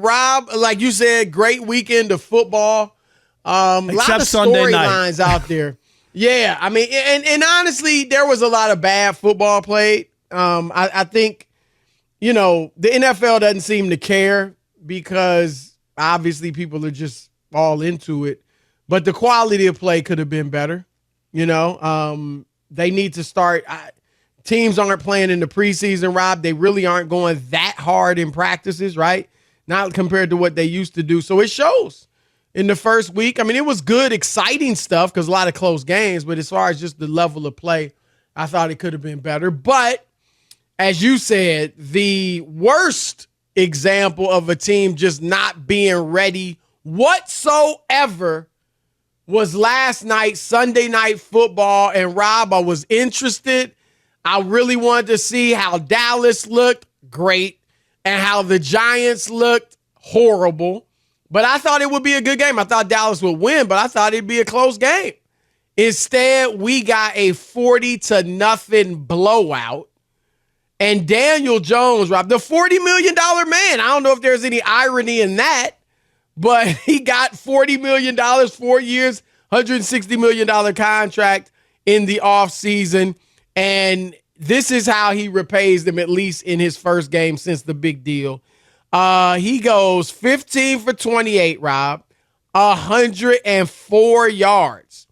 Rob, like you said, great weekend of football. A lot of storylines out there. Yeah, I mean, and honestly, there was a lot of bad football played. I think, the NFL doesn't seem to care because obviously people are just all into it. But the quality of play could have been better. They need to start. Teams aren't playing in the preseason, Rob. They really aren't going that hard in practices, right? Not compared to what they used to do. So it shows in the first week. I mean, it was good, exciting stuff because a lot of close games. But as far as just the level of play, I thought it could have been better. But as you said, the worst example of a team just not being ready whatsoever was last night, Sunday Night Football. And Rob, I was interested. I really wanted to see how Dallas looked great and how the Giants looked horrible. But I thought it would be a good game. I thought Dallas would win, but I thought it'd be a close game. Instead, we got a 40-0 blowout. And Daniel Jones, Rob, the $40 million man, I don't know if there's any irony in that, but he got $40 million, 4 years, $160 million contract in the offseason. And this is how he repays them, at least in his first game since the big deal. He goes 15 for 28, Rob, 104 yards,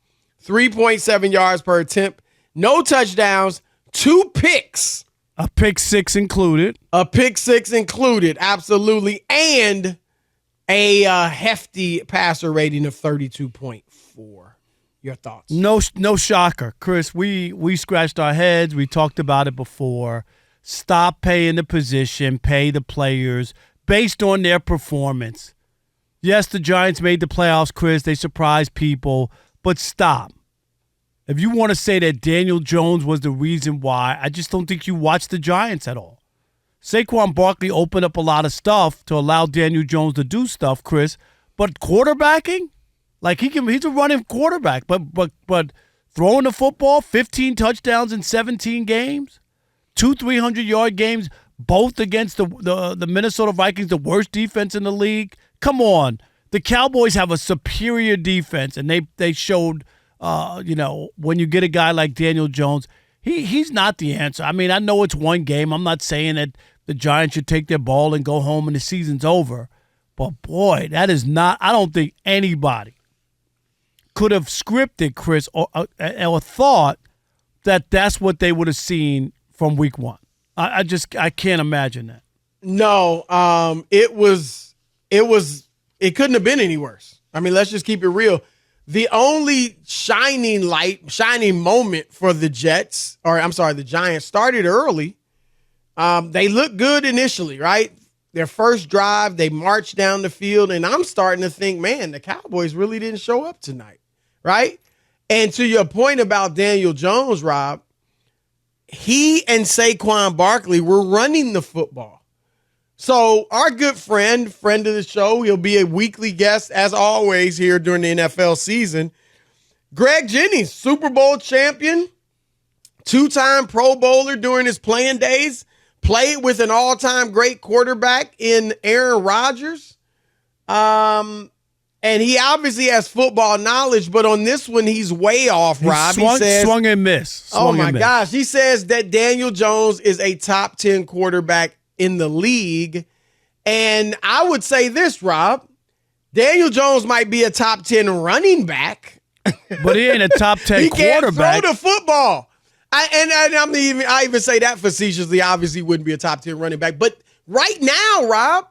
3.7 yards per attempt, no touchdowns, 2 picks. A pick six included. Absolutely. And a hefty passer rating of 32.4. Your thoughts? No shocker, Chris. We scratched our heads. We talked about it before. Stop paying the position, pay the players based on their performance. Yes, the Giants made the playoffs, Chris. They surprised people, but stop. If you want to say that Daniel Jones was the reason why, I just don't think you watched the Giants at all. Saquon Barkley opened up a lot of stuff to allow Daniel Jones to do stuff, Chris, but quarterbacking? Like he's a running quarterback, but throwing the football, 15 touchdowns in 17 games, 2 300-yard games, both against the Minnesota Vikings, the worst defense in the league. Come on, the Cowboys have a superior defense, and they showed, when you get a guy like Daniel Jones, he's not the answer. I mean, I know it's one game. I'm not saying that the Giants should take their ball and go home and the season's over, but boy, that is not. I don't think anybody could have scripted, Chris, or thought that that's what they would have seen from week one. I can't imagine that. No, it couldn't have been any worse. I mean, let's just keep it real. The only shining moment for the Giants started early. They looked good initially, right? Their first drive, they marched down the field, and I'm starting to think, man, the Cowboys really didn't show up tonight, right? And to your point about Daniel Jones, Rob, he and Saquon Barkley were running the football. So our good friend of the show, he'll be a weekly guest, as always, here during the NFL season, Greg Jennings, Super Bowl champion, 2-time Pro Bowler during his playing days, played with an all-time great quarterback in Aaron Rodgers. And he obviously has football knowledge, but on this one, he's way off, Rob. He says, swung and missed. Gosh. He says that Daniel Jones is a top 10 quarterback in the league. And I would say this, Rob. Daniel Jones might be a top 10 running back. But he ain't a top 10 quarterback. He can't throw the football. I even say that facetiously. Obviously, wouldn't be a top 10 running back. But right now, Rob,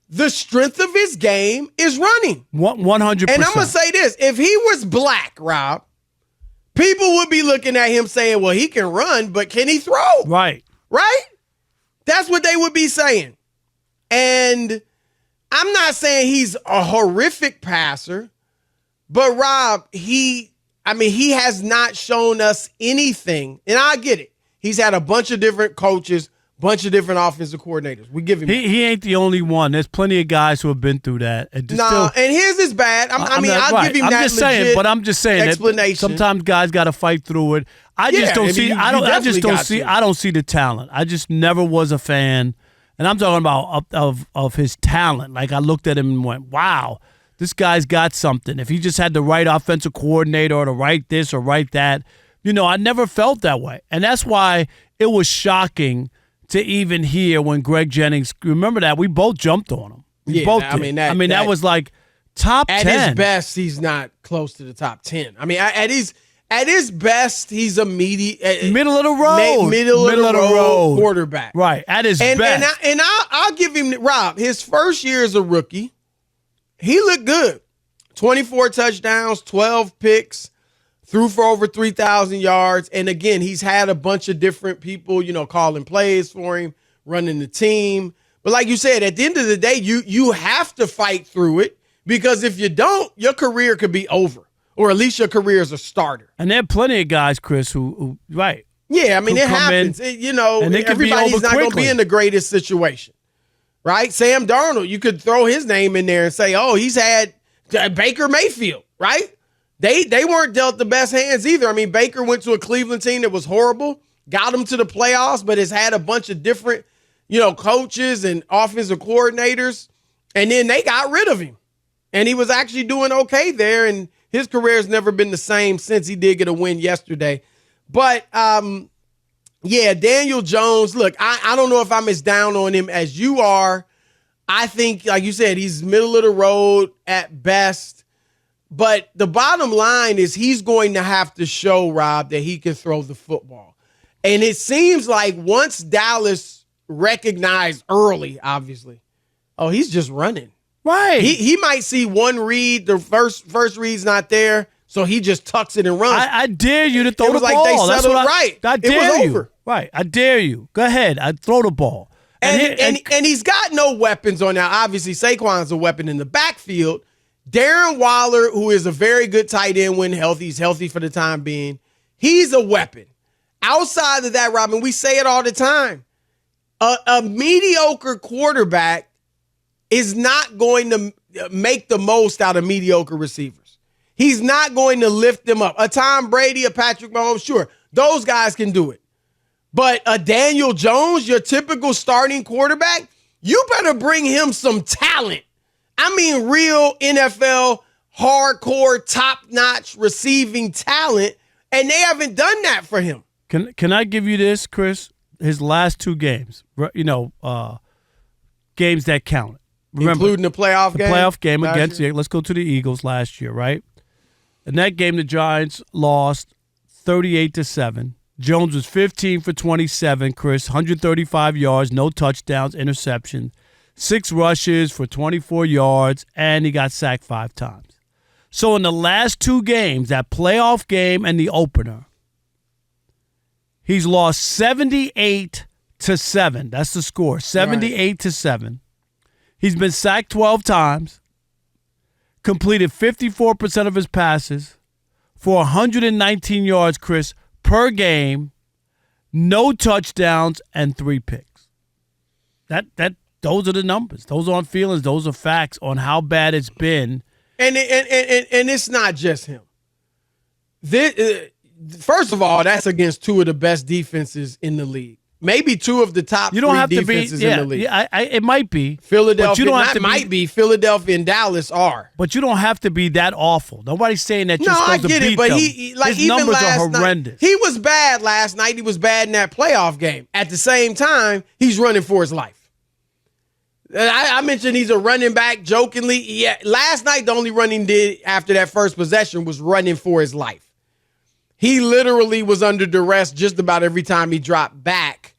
the strength of his game is running. 100%. And I'm going to say this. If he was black, Rob, people would be looking at him saying, well, he can run, but can he throw? Right. Right? That's what they would be saying. And I'm not saying he's a horrific passer, but Rob, he has not shown us anything. And I get it. He's had a bunch of different coaches, bunch of different offensive coordinators. We give him he ain't the only one. There's plenty of guys who have been through that. And his is bad. I'll give him I'm that just saying, but I'm just saying explanation. That sometimes guys got to fight through it. I don't see the talent. I just never was a fan. And I'm talking about of his talent. Like, I looked at him and went, wow, this guy's got something. If he just had the right offensive coordinator or to write this or write that, I never felt that way. And that's why it was shocking to even hear when Greg Jennings, remember that? We both jumped on him. We both did. That was like top 10. At his best, he's not close to the top 10. I mean, at his best, he's a middle of the road quarterback. Right, at his best. And I'll give him, Rob, his first year as a rookie, he looked good. 24 touchdowns, 12 picks, threw for over 3,000 yards. And again, he's had a bunch of different people, calling plays for him, running the team. But like you said, at the end of the day, you have to fight through it, because if you don't, your career could be over, or at least your career as a starter. And there are plenty of guys, Chris, who right. Yeah, I mean, it happens. Everybody's not going to be in the greatest situation, right? Sam Darnold, you could throw his name in there and say, oh, he's had Baker Mayfield, right? They weren't dealt the best hands either. I mean, Baker went to a Cleveland team that was horrible, got him to the playoffs, but has had a bunch of different coaches and offensive coordinators, and then they got rid of him. And he was actually doing okay there, and his career has never been the same since. He did get a win yesterday. But, Daniel Jones, look, I don't know if I'm as down on him as you are. I think, like you said, he's middle of the road at best. But the bottom line is he's going to have to show, Rob, that he can throw the football. And it seems like once Dallas recognized early, obviously, he's just running. Right. He might see one read, the first read's not there, so he just tucks it and runs. I dare you to throw the ball. It was like they settled right. I dare it was you. over. Right. I dare you. Go ahead. I throw the ball. And he's got no weapons on now. Obviously, Saquon's a weapon in the backfield. Darren Waller, who is a very good tight end when healthy, he's healthy for the time being, he's a weapon. Outside of that, Robin, we say it all the time. A mediocre quarterback is not going to make the most out of mediocre receivers. He's not going to lift them up. A Tom Brady, a Patrick Mahomes, sure, those guys can do it. But a Daniel Jones, your typical starting quarterback, you better bring him some talent. I mean, real NFL, hardcore, top-notch receiving talent, and they haven't done that for him. Can I give you this, Chris? His last two games, games that count. Remember, including the playoff game? The playoff game against, let's go to the Eagles last year, right? In that game, the Giants lost 38-7. Jones was 15 for 27, Chris, 135 yards, no touchdowns, interception, 6 rushes for 24 yards, and he got sacked 5 times. So in the last 2 games, that playoff game and the opener, he's lost 78-7. That's the score, 78-7. He's been sacked 12 times, completed 54% of his passes for 119 yards, Chris, per game, no touchdowns, and 3 picks. Those are the numbers. Those aren't feelings. Those are facts on how bad it's been. And it's not just him. First of all, that's against 2 of the best defenses in the league. Maybe 2 of the top 3 defenses in the league. It might be. Philadelphia, Philadelphia and Dallas are. But you don't have to be that awful. Nobody's saying that you're supposed to beat them. But his numbers are horrendous. Night, he was bad last night. He was bad in that playoff game. At the same time, he's running for his life. I mentioned he's a running back jokingly. Yeah, last night the only run he did after that first possession was running for his life. He literally was under duress just about every time he dropped back.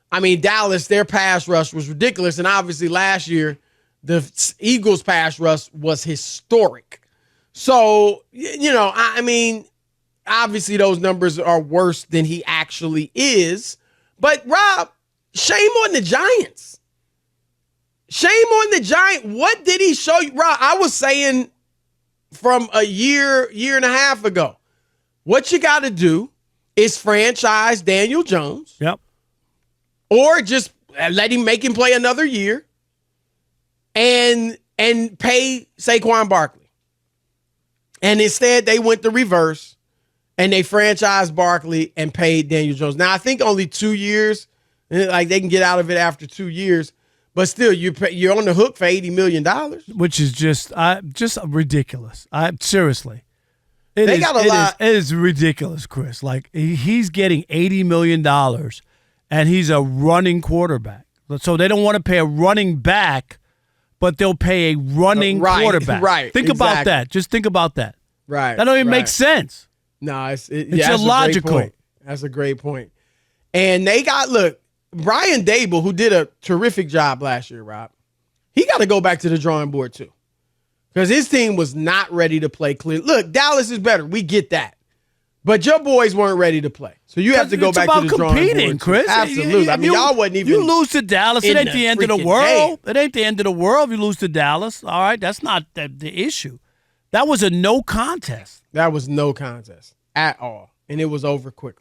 I mean, Dallas, their pass rush was ridiculous. And obviously last year, the Eagles' pass rush was historic. So, I mean, obviously those numbers are worse than he actually is. But, Rob, shame on the Giants. Shame on the Giants. What did he show you? Rob, I was saying from a year and a half ago, what you got to is franchise Daniel Jones. Yep. Or just make him play another year and pay Saquon Barkley. And instead, they went the reverse, and they franchised Barkley and paid Daniel Jones. Now, I think only 2 years, like they can get out of it after 2 years. But still, you're on the hook for $80 million. Which is just ridiculous. Seriously. It is ridiculous, Chris. Like, he's getting $80 million, and he's a running quarterback. So they don't want to pay a running back, but they'll pay a running quarterback. Right. Think about that. Just think about that. Right. That don't even make sense. No, it's illogical. That's a great point. And they got, Brian Dable, who did a terrific job last year, Rob, he got to go back to the drawing board too. Because his team was not ready to play clear. Look, Dallas is better. We get that. But your boys weren't ready to play. So you have to go back to the drawing board. Chris. Absolutely. I mean, y'all wasn't even. You lose to Dallas, it ain't the end of the world. It ain't the end of the world if you lose to Dallas. All right, that's not the issue. That was a no contest. That was no contest at all. And it was over quickly.